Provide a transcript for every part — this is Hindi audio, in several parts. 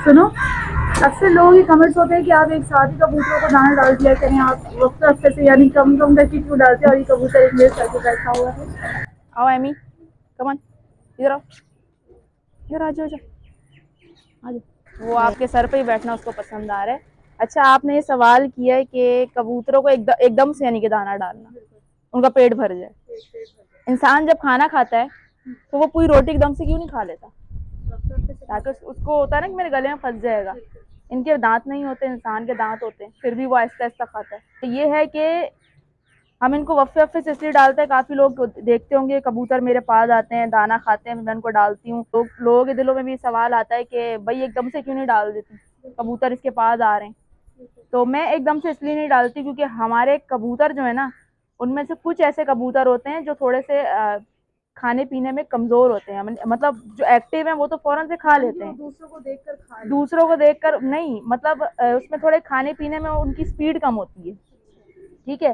सुनो, अक्सर लोगों के कमेंट्स होते हैं कि आप एक साथ ही कबूतरों को दाना डाल दिया करें, आप वक्त वक्त से यानी कम कम करके क्यों डालते हैं, और ये कबूतर एक मेरे साथ ही बैठा हुआ है। आओ एमी, कम ऑन, इधर आओ, इधर आ जाओ, आ जाओ। वो आपके सर पे ही बैठना उसको पसंद आ रहा है। अच्छा, आपने ये सवाल किया है कि कबूतरों को एकदम से यानी कि दाना डालना, उनका पेट भर जाए। इंसान जब खाना खाता है तो वो पूरी रोटी एकदम से क्यों नहीं खा लेता? ताकि उसको होता है ना कि मेरे गले में फंस जाएगा। इनके दांत नहीं होते, इंसान के दांत होते हैं, फिर भी वो आहिस्ता आहिस्ता खाता है। तो ये है कि हम इनको वफ़े वफ़े से इसलिए डालते हैं। काफ़ी लोग देखते होंगे कबूतर मेरे पास आते हैं, दाना खाते हैं, मैं उनको डालती हूँ। लोगों के दिलों में भी सवाल आता है कि भाई एकदम से क्यों नहीं डाल देती, कबूतर इसके पास आ रहे हैं। तो मैं एकदम से इसलिए नहीं डालती क्योंकि हमारे कबूतर जो है ना, उनमें से कुछ ऐसे कबूतर होते हैं जो थोड़े से खाने पीने में कमजोर होते हैं। मतलब जो एक्टिव है वो तो फौरन से खा लेते हैं, दूसरों को देखकर नहीं, मतलब उसमें थोड़े खाने पीने में उनकी स्पीड कम होती है। ठीक है,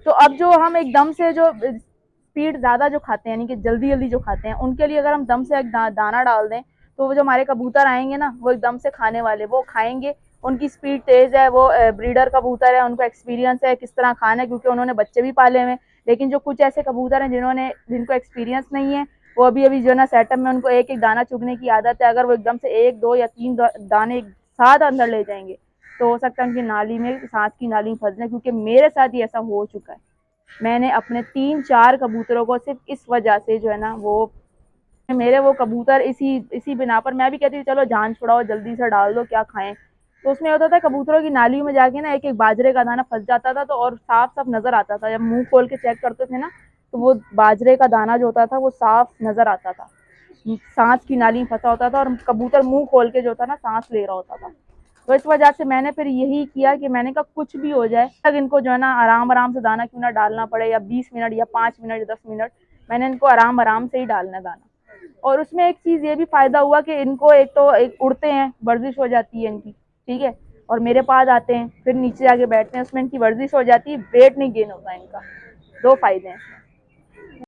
तो अब जो हम एकदम से जो स्पीड ज्यादा जो खाते हैं यानी कि जल्दी जल्दी जो खाते हैं, उनके लिए अगर हम दम से एक दाना डाल दें तो वो जो हमारे कबूतर आएंगे ना, वो एकदम से खाने वाले, वो खाएंगे, उनकी स्पीड तेज है, वो ब्रीडर कबूतर है, उनको एक्सपीरियंस है किस तरह खाना है, क्योंकि उन्होंने बच्चे भी पाले हुए। लेकिन जो कुछ ऐसे कबूतर हैं जिनको एक्सपीरियंस नहीं है, वो अभी अभी जो है ना सेटअप में, उनको एक एक दाना चुगने की आदत है। अगर वो एकदम से एक दो या तीन दाने एक साथ अंदर ले जाएंगे तो हो सकता है उनकी नाली में, सांस की नाली में फंस जाए। क्योंकि मेरे साथ ही ऐसा हो चुका है। मैंने अपने 3-4 कबूतरों को सिर्फ इस वजह से जो है ना, वो मेरे वो कबूतर इसी इसी बिना पर, मैं भी कहती थी चलो जान छुड़ाओ, जल्दी से डाल दो, क्या खाएं। तो उसमें होता था कबूतरों की नालियों में जाके ना एक एक बाजरे का दाना फंस जाता था, तो और साफ साफ नजर आता था। जब मुंह खोल के चेक करते थे ना, तो वो बाजरे का दाना जो होता था वो साफ नजर आता था, सांस की नाली में फंसा होता था, और कबूतर मुंह खोल के जो था ना सांस ले रहा होता था। तो इस वजह से मैंने फिर यही किया कि मैंने कहा कुछ भी हो जाए, तक इनको जो है ना आराम आराम से दाना क्यों ना डालना पड़े, या 20 मिनट या 5 मिनट या 10 मिनट, मैंने इनको आराम आराम से ही डालना दाना। और उसमें एक चीज ये भी फायदा हुआ कि इनको एक तो एक उड़ते हैं, वर्जिश हो जाती है इनकी, ठीक है, और मेरे पास आते हैं, फिर नीचे आके बैठते हैं, उसमें इनकी वर्जिश हो जाती है, वेट नहीं गेन होता इनका। 2 फायदे हैं।